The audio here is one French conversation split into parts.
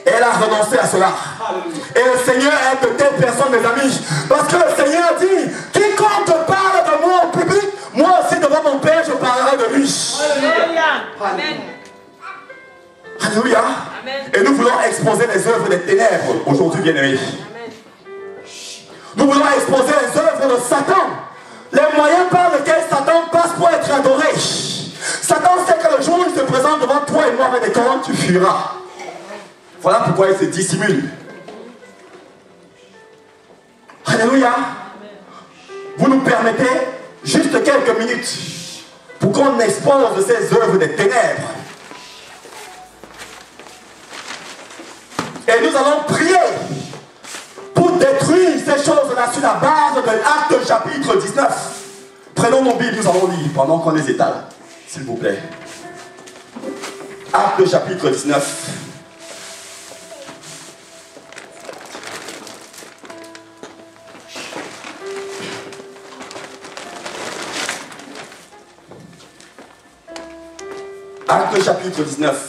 Elle a renoncé à cela. Et le Seigneur aide de telles personnes, mes amis. Parce que le Seigneur dit, quiconque parle de moi en public, moi aussi devant mon Père, je parlerai de lui. Alléluia. Amen. Alléluia. Et nous voulons exposer les œuvres des ténèbres aujourd'hui, bien-aimés. Nous voulons exposer les œuvres de Satan. Les moyens par lesquels Satan passe pour être adoré. Satan sait que le jour où il se présente devant toi et moi avec des cornes, tu fuiras. Voilà pourquoi il se dissimule. Alléluia. Vous nous permettez juste quelques minutes pour qu'on expose ces œuvres des ténèbres. Et nous allons prier pour détruire ces choses-là sur la base de l'Acte chapitre 19. Prenons nos Bibles, nous allons lire pendant qu'on les étale, s'il vous plaît. Acte chapitre 19. Acte chapitre 19.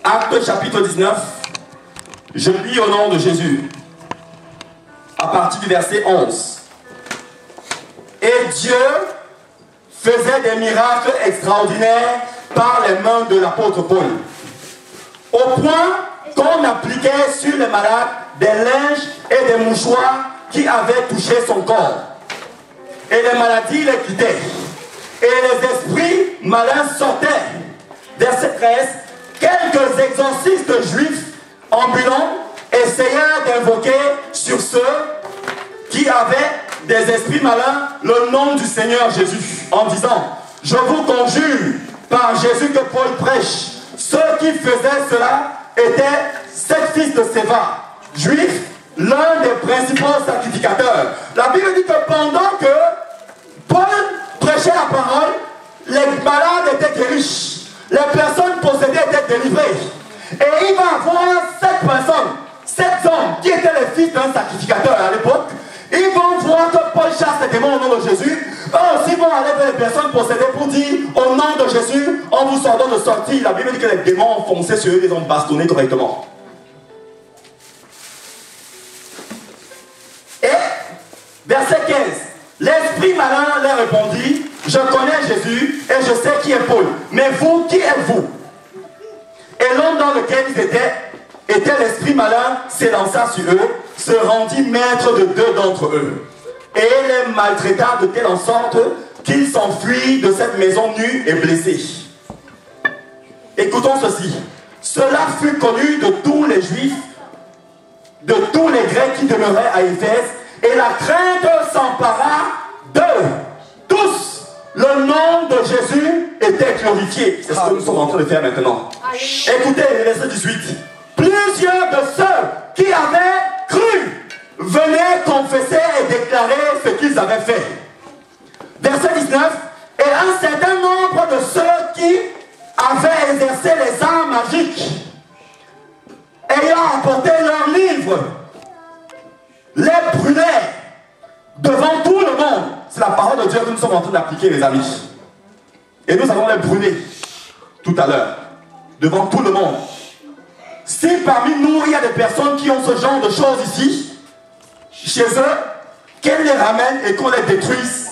Acte chapitre 19, je lis au nom de Jésus, à partir du verset 11. Et Dieu faisait des miracles extraordinaires par les mains de l'apôtre Paul, au point qu'on appliquait sur les malades des linges et des mouchoirs qui avaient touché son corps. Et les maladies les quittaient. Et les esprits malins sortaient. Verset 13. Quelques exorcistes juifs ambulants essayèrent d'invoquer sur ceux qui avaient des esprits malins le nom du Seigneur Jésus, en disant, je vous conjure par Jésus que Paul prêche. Ceux qui faisaient cela étaient 7 fils de Séva, juifs, l'un des principaux sacrificateurs. La Bible dit que pendant que Paul prêchait la parole, les malades étaient guéris. Les personnes possédées étaient délivrées. Et il va avoir 7 personnes, 7 hommes qui étaient les fils d'un sacrificateur à l'époque. Ils vont voir que Paul chasse les démons au nom de Jésus. Eux aussi vont aller vers les personnes possédées pour dire au nom de Jésus, on vous ordonne de sortir. La Bible dit que les démons ont foncé sur eux, ils les ont bastonnés correctement. Et verset 15, l'esprit malin leur répondit, je connais Jésus et je sais qui est Paul. Mais vous, qui êtes-vous? Et l'homme dans lequel ils était l'esprit malin, s'élança sur eux, se rendit maître de 2 d'entre eux. Et les maltraita de telle en sorte qu'ils s'enfuirent de cette maison nue et blessés. Écoutons ceci. Cela fut connu de tous les Juifs, de tous les Grecs qui demeuraient à Éphèse, et la crainte s'empara d'eux. Tous. Le nom de Jésus était glorifié. C'est ce que nous sommes en train de faire maintenant. Écoutez, verset 18. Plusieurs de ceux qui avaient cru venaient confesser et déclarer ce qu'ils avaient fait. Verset 19. Et un certain nombre de ceux qui avaient exercé les arts magiques, ayant apporté leurs livres, les brûlaient devant tout le monde. C'est la parole de Dieu que nous sommes en train d'appliquer, les amis. Et nous allons les brûler tout à l'heure, devant tout le monde. Si parmi nous, il y a des personnes qui ont ce genre de choses ici, chez eux, qu'elles les ramènent et qu'on les détruise,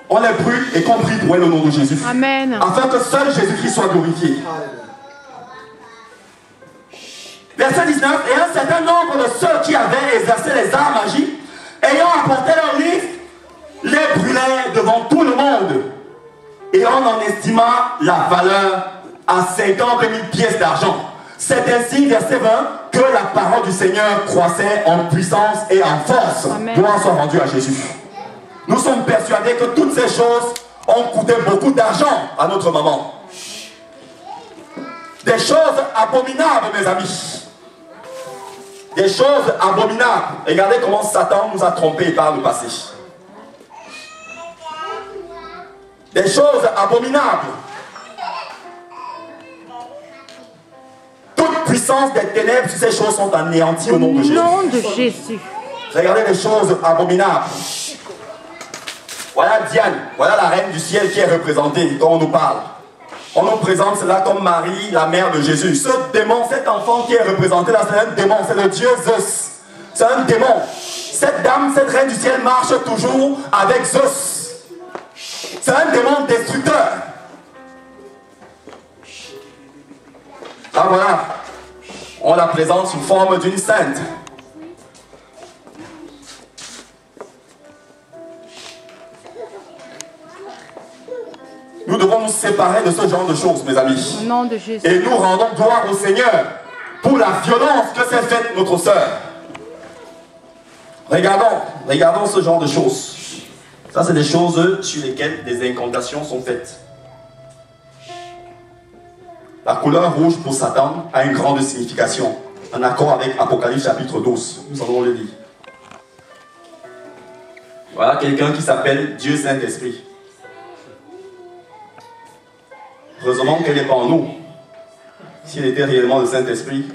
on les brûle et qu'on prie pour elles au nom de Jésus. Amen. Afin que seul Jésus-Christ soit glorifié. Verset 19. Et un certain nombre de ceux qui avaient exercé les arts magiques, ayant apporté leurs livres, les brûlaient devant tout le monde. Et on en estima la valeur à 50 000 pièces d'argent. C'est ainsi, verset 20, que la parole du Seigneur croissait en puissance et en force. Gloire soit rendue à Jésus. Nous sommes persuadés que toutes ces choses ont coûté beaucoup d'argent à notre maman. Des choses abominables, mes amis. Des choses abominables. Regardez comment Satan nous a trompés par le passé. Des choses abominables. puissances des ténèbres, toutes ces choses sont anéanties au nom de Jésus. Au nom de Jésus. Regardez les choses abominables. Voilà Diane, voilà la reine du ciel qui est représentée quand on nous parle. On nous présente cela comme Marie, la mère de Jésus. Ce démon, cet enfant qui est représenté là, c'est un démon, c'est le dieu Zeus. C'est un démon. Cette dame, cette reine du ciel marche toujours avec Zeus. C'est un démon destructeur. Ah voilà, on la présente sous forme d'une sainte. Nous devons nous séparer de ce genre de choses, mes amis. Au nom de Jésus. Et nous rendons gloire au Seigneur pour la violence que s'est faite notre sœur. Regardons ce genre de choses. Ça, c'est des choses sur lesquelles des incantations sont faites. La couleur rouge pour Satan a une grande signification, en accord avec Apocalypse chapitre 12. Nous allons le lire. Voilà quelqu'un qui s'appelle Dieu Saint-Esprit. Heureusement qu'elle n'est pas en nous. S'il était réellement le Saint-Esprit,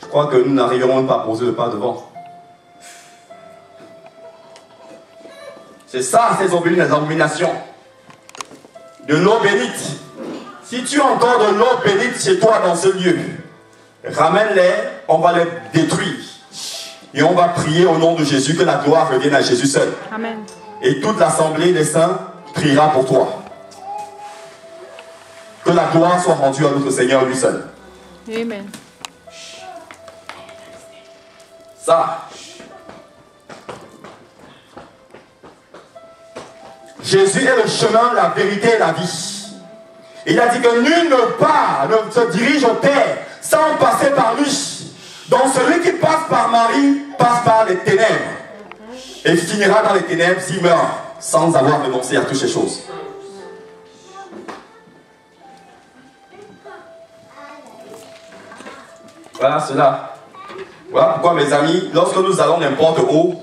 je crois que nous n'arriverons même pas à poser le pas devant. C'est ça, ces abominations. De l'eau bénite. Si tu as encore de l'eau bénite chez toi dans ce lieu, ramène-les, on va les détruire. Et on va prier au nom de Jésus que la gloire revienne à Jésus seul. Amen. Et toute l'assemblée des saints priera pour toi. Que la gloire soit rendue à notre Seigneur lui seul. Amen. Ça. Jésus est le chemin, la vérité et la vie. Il a dit que nul ne se dirige au Père sans passer par lui. Donc celui qui passe par Marie passe par les ténèbres. Et finira dans les ténèbres s'il meurt sans avoir renoncé à toutes ces choses. Voilà cela. Voilà pourquoi, mes amis, lorsque nous allons n'importe où,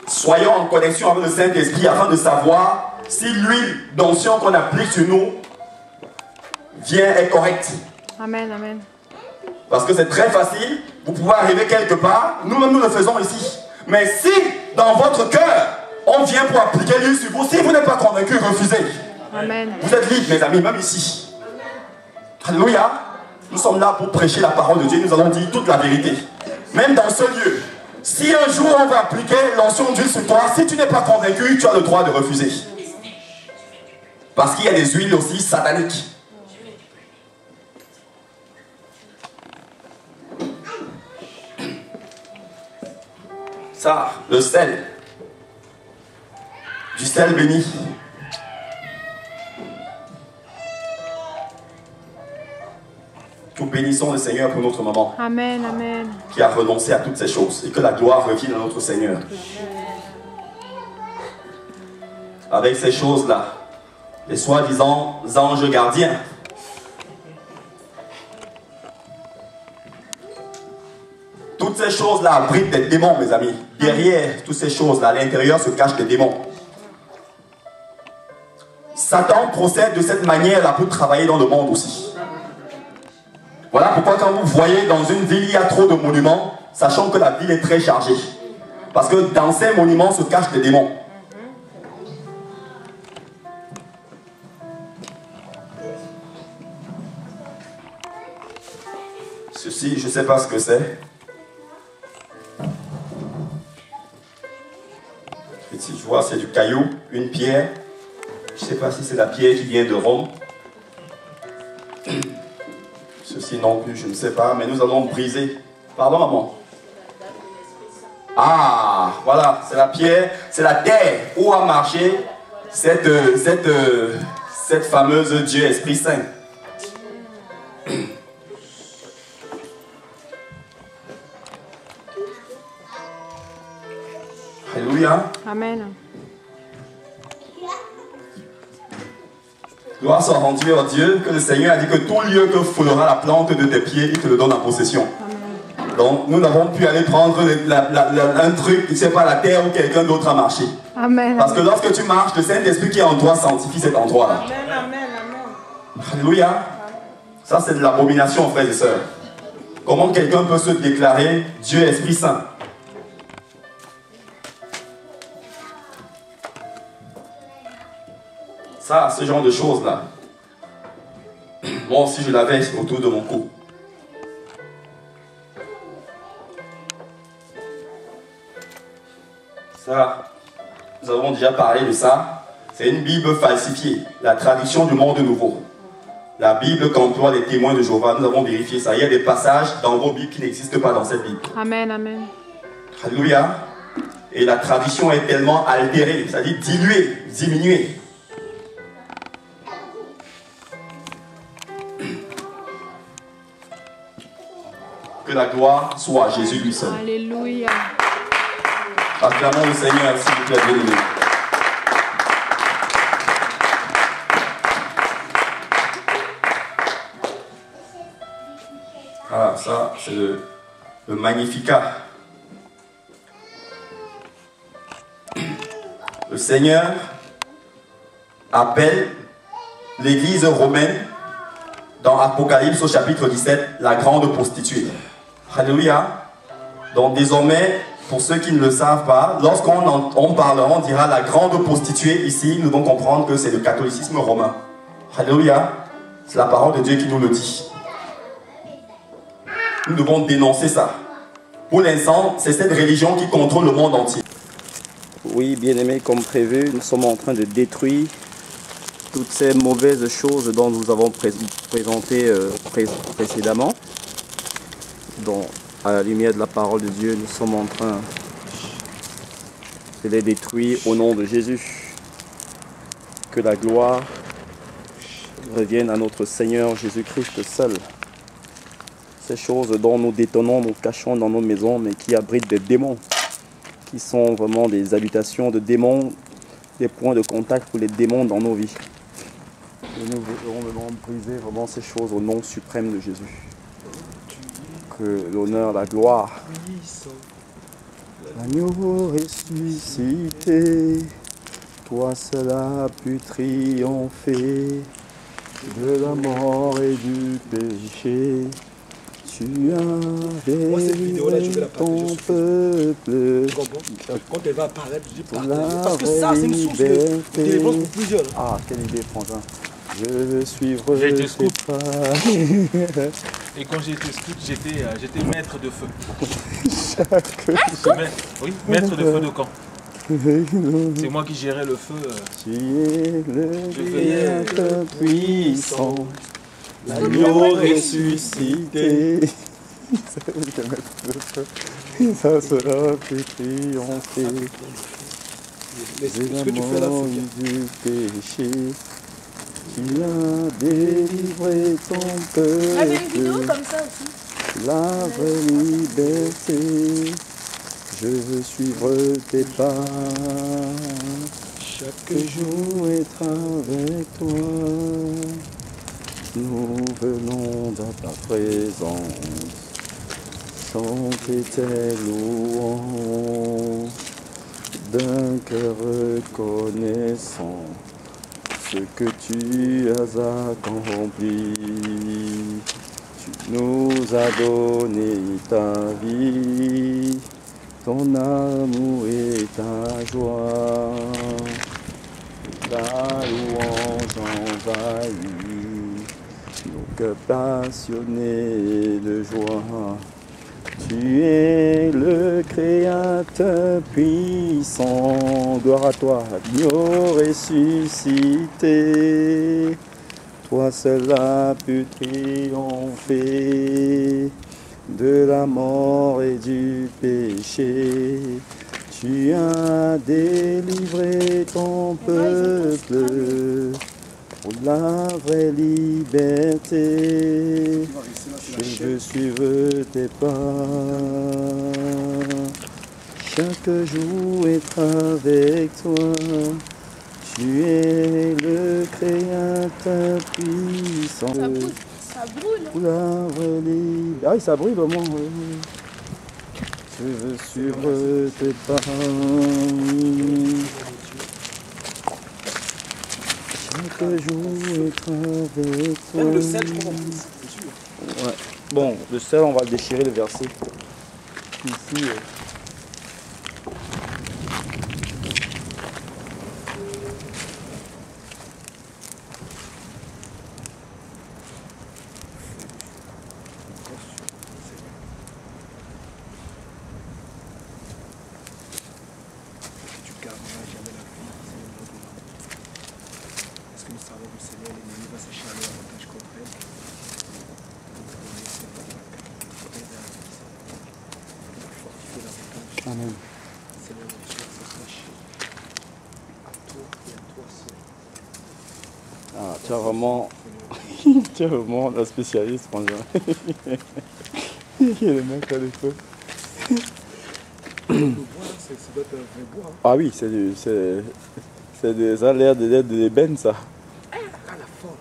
soyons en connexion avec le Saint-Esprit afin de savoir si l'huile d'onction qu'on applique sur nous est correcte. Amen, amen. Parce que c'est très facile, vous pouvez arriver quelque part, nous-mêmes nous le faisons ici. Mais si dans votre cœur, on vient pour appliquer l'huile sur vous, si vous n'êtes pas convaincu, refusez. Amen. Vous êtes libres, mes amis, même ici. Alléluia. Nous sommes là pour prêcher la parole de Dieu, nous allons dire toute la vérité. Même dans ce lieu, si un jour on va appliquer l'onction d'huile sur toi, si tu n'es pas convaincu, tu as le droit de refuser. Parce qu'il y a des huiles aussi sataniques. Ça, le sel. Du sel béni. Nous bénissons le Seigneur pour notre maman. Amen, amen. Qui a renoncé à toutes ces choses. Et que la gloire revienne à notre Seigneur. Avec ces choses-là, les soi-disant anges gardiens. Toutes ces choses-là abritent des démons, mes amis. Derrière toutes ces choses-là, à l'intérieur se cachent des démons. Satan procède de cette manière-là pour travailler dans le monde aussi. Voilà pourquoi quand vous voyez dans une ville, il y a trop de monuments, sachant que la ville est très chargée. Parce que dans ces monuments se cachent des démons. Ceci, je ne sais pas ce que c'est. Ici, je vois, c'est du caillou, une pierre. Je ne sais pas si c'est la pierre qui vient de Rome. Ceci non plus, je ne sais pas, mais nous allons briser. Pardon, maman. Ah, voilà, c'est la pierre, c'est la terre où a marché cette fameuse Dieu Esprit Saint. Alléluia. Amen. Gloire soit rendue à Dieu, que le Seigneur a dit que tout lieu que foulera la plante de tes pieds, il te le donne en possession. Amen. Donc nous n'avons pu aller prendre un truc, je ne sais pas, la terre où quelqu'un d'autre a marché. Amen. Parce que lorsque tu marches, le Saint-Esprit qui est en toi sanctifie cet endroit-là. Amen, amen, amen. Alléluia. Ça c'est de l'abomination, frères et sœurs. Comment quelqu'un peut se déclarer Dieu Esprit Saint? Ça, ce genre de choses-là. Moi aussi, je l'avais autour de mon cou. Ça, nous avons déjà parlé de ça. C'est une Bible falsifiée, la traduction du monde nouveau. La Bible qu'emploient les témoins de Jéhovah, nous avons vérifié ça. Il y a des passages dans vos Bibles qui n'existent pas dans cette Bible. Amen, amen. Alléluia. Et la traduction est tellement altérée, c'est-à-dire diluée, diminuée. Que la gloire soit à Jésus lui seul. Alléluia. Acclamons le Seigneur, s'il vous plaît, bien-aimé. Ah, ça, c'est le Magnificat. Le Seigneur appelle l'église romaine dans Apocalypse au chapitre 17 la grande prostituée. Alléluia. Donc désormais, pour ceux qui ne le savent pas, lorsqu'on parlera, on dira la grande prostituée ici, nous devons comprendre que c'est le catholicisme romain. Alléluia. C'est la parole de Dieu qui nous le dit. Nous devons dénoncer ça. Pour l'instant, c'est cette religion qui contrôle le monde entier. Oui, bien aimé, comme prévu, nous sommes en train de détruire toutes ces mauvaises choses dont nous avons présenté précédemment. Donc, à la lumière de la parole de Dieu, nous sommes en train de les détruire au nom de Jésus. Que la gloire revienne à notre Seigneur Jésus-Christ seul. Ces choses dont nous détonnons, nous cachons dans nos maisons, mais qui abritent des démons, qui sont vraiment des habitations de démons, des points de contact pour les démons dans nos vies. Et nous voulons briser vraiment ces choses au nom suprême de Jésus. Que l'honneur, la gloire, l'agneau ressuscité, toi seul as pu triompher de la mort et du péché. Tu as délivré ton peuple. Quand elle va apparaître, je dis La parce que ça, c'est une source de délivrance pour plusieurs. Ah, quelle idée, Franck. Je veux suivre J'ai été tes scout. pas. Et quand j'étais scout, j'étais maître de feu. Chaque Oui, maître de feu de camp. C'est moi qui gérais le feu. tu es le Je veillais. Créateur puissant, l'agneau ressuscité. Ça sera plus triompher. Mais de ce la que tu fais là, mort c'est et du péché. Tu as délivré ton Ah, mais une vidéo peuple, comme ça aussi. la vraie liberté. Je veux suivre tes pas, chaque jour être avec toi. Nous venons dans ta présence, chanter tes louanges, d'un cœur reconnaissant ce que tu as accompli. Tu nous as donné ta vie, ton amour et ta joie. Ta louange envahit nos cœurs passionnés de joie. Tu es le Créateur puissant, gloire à toi, agneau ressuscité. Toi seul as pu triompher de la mort et du péché. Tu as délivré ton peuple pour la vraie liberté. Je veux suivre tes pas, chaque jour être avec toi. Tu es le Créateur puissant. Ça brûle. Pour la vraie liberté. Ah oui, ça brûle au moins. Oui. Je veux suivre tes pas. Chaque jour être avec toi. même le sel, je comprends plus, c'est sûr. Ouais. Bon, le seul, on va déchirer le verset. Ici. Tu garderas jamais la vie, Seigneur notre Dieu. Parce que nous savons que, Seigneur, l'ennemi va s'acharner avantage contre elle. Amen. Seigneur notre Dieu, ça soit chez à toi et à toi seul. Ah, tu as vraiment... tu es vraiment la spécialiste, franchement. Le mec a des feux. Le bois, là, ça doit être un vrai bois. Hein. Ah oui, ça a l'air de l'être de l'ébène, ça. Ah, la forme.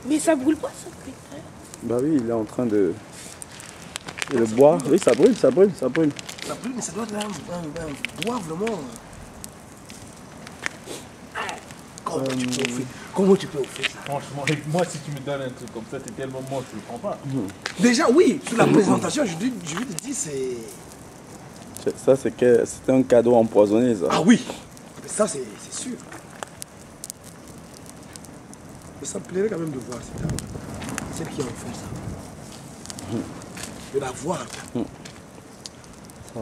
Mais ça brûle pas, ça brûle. Bah oui, il est en train de le boire. Oui, ça brûle, ça brûle, ça brûle. Ça brûle, mais ça doit être un bois vraiment. Comment tu peux offrir ça? Franchement, avec moi, si tu me donnes un truc comme ça, c'est tellement bon, je ne le prends pas. Déjà, oui, sur la présentation, je vais te dire, c'est... Ça, c'était un cadeau empoisonné, ça. Ah oui, mais ça, c'est sûr. Mais ça me plairait quand même de voir cette dame, celle qui a offert ça. De la voir. Ça.